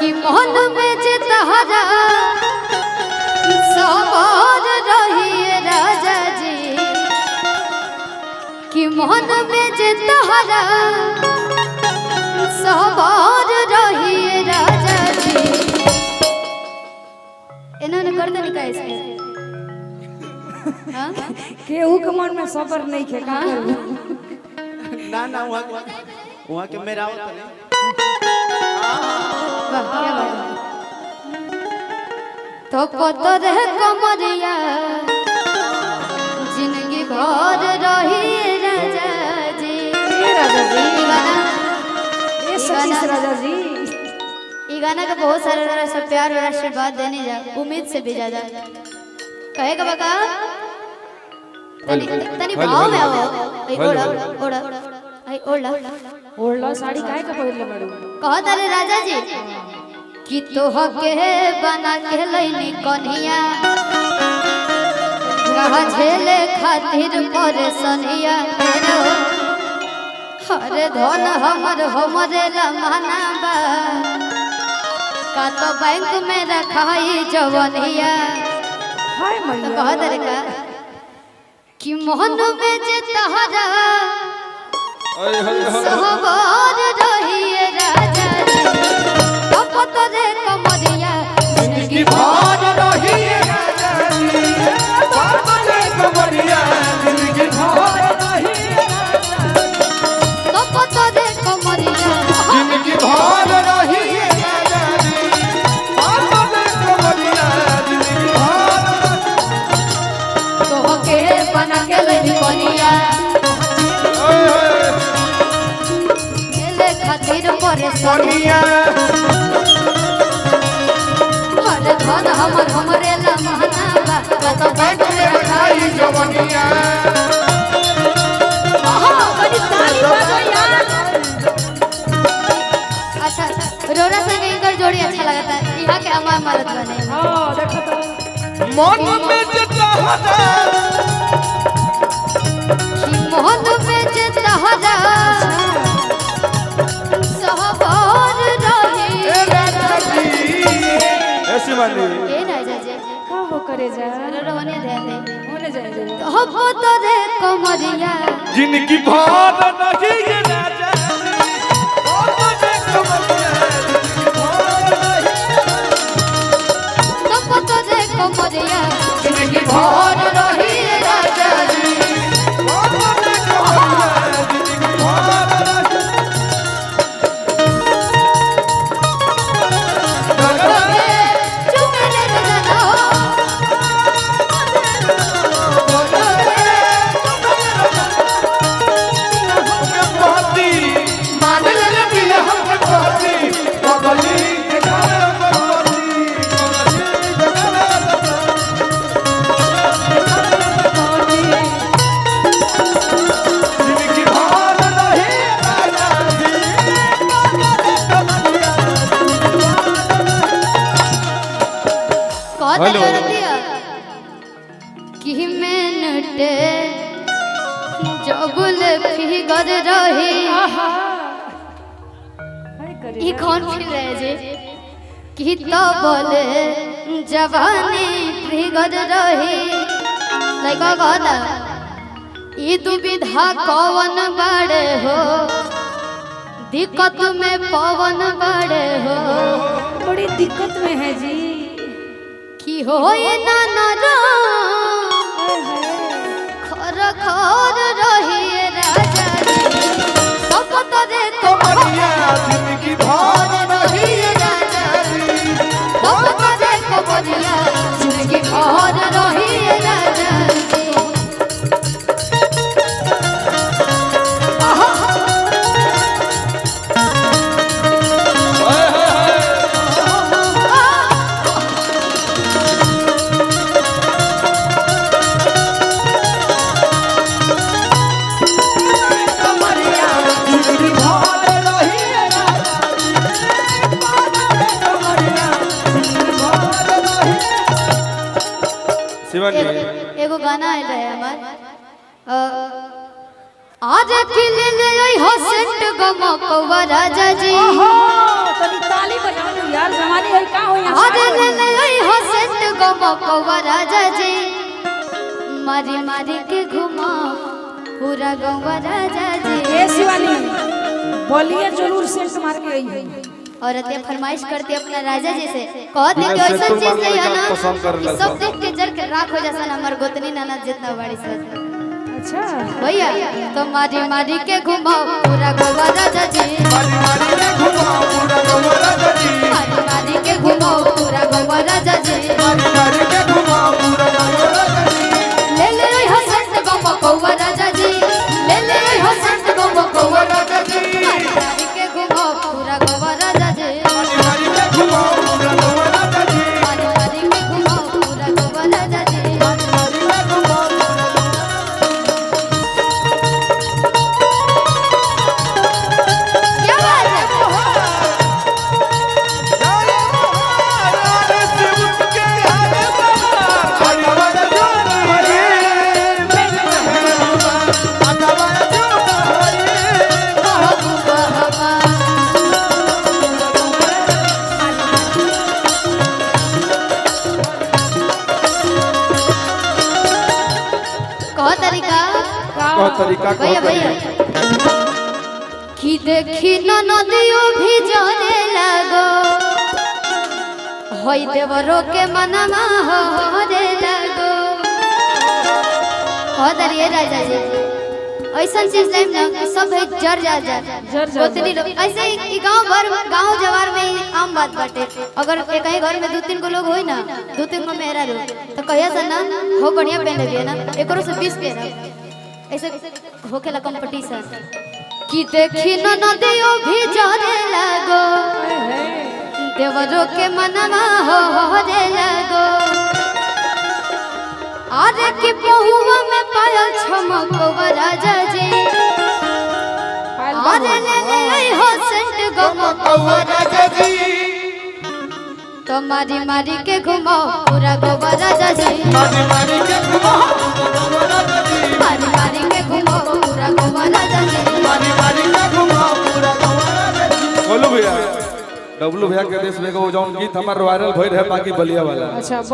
कि मन में जे तहरा सवार रहिए राजा जी कि मन में जे तहरा सवार रहिए राजा जी। इन्होंने कर देनी का इसके केहू के मन में सबर नहीं खे का ना ना वहाँ के मेरा वाह क्या बात है। तो पतो रहे कमरिया जिंदगी भर रही राजा जी। राजा जी ई गाना ये सतीश राजा जी ई गाना का बहुत सारा सब प्यार और आशीर्वाद देने जा उम्मीद से भी ज्यादा कहेगा बका तनी भाव में आओ आई ओड़ा ओड़ा आई ओड़ा ओढ़ला साड़ी काहे का पहिरले बाड़ू कहत रे राजा जी कि तोह के बना के लैनी कन्हिया कहा झेले खातिर परेशानिया हरे धन हमरे लमाना बा का तो बैंक में रखाई जवनिया हाय तो मैया कहत रे का कि मोहन में जे तहरा सहबार रहिए राजा जी। तपत रे कमरिया जिंदगी भर रहिए राजा जी बाबले कमरिया जिंदगी भर रहिए तपत रे कमरिया जिंदगी भर रहिए राजा जी बाबले कमरिया जिंदगी भर तोह के बना के लैनी कनिया खातिर परेशानिया हर धन हमरे लमहना बा तो बैंक में रखाई जवनिया बड़ी ताली बजो यार अच्छा रोरा से इनकर जोड़ी अच्छा लगता है यहाँ के अम्मा मरद बने हां देखो तो मन में जे तहरा कि मोहन में जे तहरा सहबार रही राजा जी ऐसी वाली ए राजा जी का हो करे जा रोहने ध्यान दे होने जाए हो तो रे कमरिया जिनकी भार नहीं ये राजा बाबले कमरिया तपत रे कमरिया जिनकी भार नहीं ये राजा जी बाबले कमरिया जिनकी भार कि मैंने जबुल फिगर रही हाय करे ई कौन फिर रहे जे कि तो बोले जवानी फिगर रही लगा कहता ई दुविधा कौन बड़े हो दिक्कत में पवन बड़े हो बड़ी दिक्कत में है जी कि हो ये नाना खर खर रहिए राजा जी तपत रे कमरिया जिनकी भार नहीं ये राजा जी तपत रे कमरिया जिंदगी भर रहिए राजा जी। एगो गाना आयल रहे हमार आज खिले ले हो सेंट गमकवा राजा जी ओहो तो तनी ताली बजाओ ना यार, जमाने है का हो यहाँ अरे ले ले ओई हो सेंट गमकवा राजा जी, मारी मारी के घुमा पूरा गौवा राजा जी। ए शिवानी बोलिए जरूर सेंट मार के आई है। औरत ये फरमाइश करती अपना राजा जी से, कहती कि ऐसा चीज नहीं है ना कि सब देख के जर के राख हो जैसा हमर गोतनी ननद जितना बड़ी से। अच्छा भैया तो मारी मारी के घुमाओ पूरा गौवा राजा जी, मारी मारी के घुमाओ पूरा गौवा राजा जी, मारी मारी के घुमाओ पूरा गौवा राजा जी, मारी मारी के घुमाओ पूरा गौवा राजा जी। ले ले ओई हो सेंट गमकवा राजा जी, ले ले ओई हो सेंट गमकवा राजा जी, मारी मारी के घुमाओ पूरा गौवा राजा जी, मारी मारी के घुमाओ पूरा गौवा राजा जी, मारी मारी के घुमाओ पूरा गौवा राजा जी। मारी मारी के घुमाओ पूरा क्या बात है? कहो तरीका भैया भैया कि देखी न नदियों भी जरे लगो, होई देवरो के मनमा हरे लगो। कहो दरिए राजा जी ऐसा चीज लाइम ना कि सब है जर जा गोतनी लोग ऐसे ही गांव जवार में ही आम बात बाटे। अगर एक ही घर में दो तीन गो लोग होई ना, दो तीन गो मेहरा रो तो कहिया से ना हो बढ़िया पहन ले ना, एकरो से 20 पहन ऐसे होखेला कंपटीशन। कि देखी न नदियो भी जरे लगो, देवरो के मनमा हरे लगो। अरे कि पहुआ में पायल छमकवा राजा जी, अरे ले ले ओई हो सेंट गमकवा राजा जी, तो मारी मारी के घुमाओ पूरा गौवा राजा जी, मारी मारी के घुमाओ पूरा गौवा राजा जी, मारी मारी के घुमाओ पूरा गौवा राजा जी, मारी मारी के घुमाओ पूरा गौवा राजा जी। बोलो भैया डब्लू भैया के देश में वो जौन गीत हमार वायरल भइल है बाकी बलिया वाला। अच्छा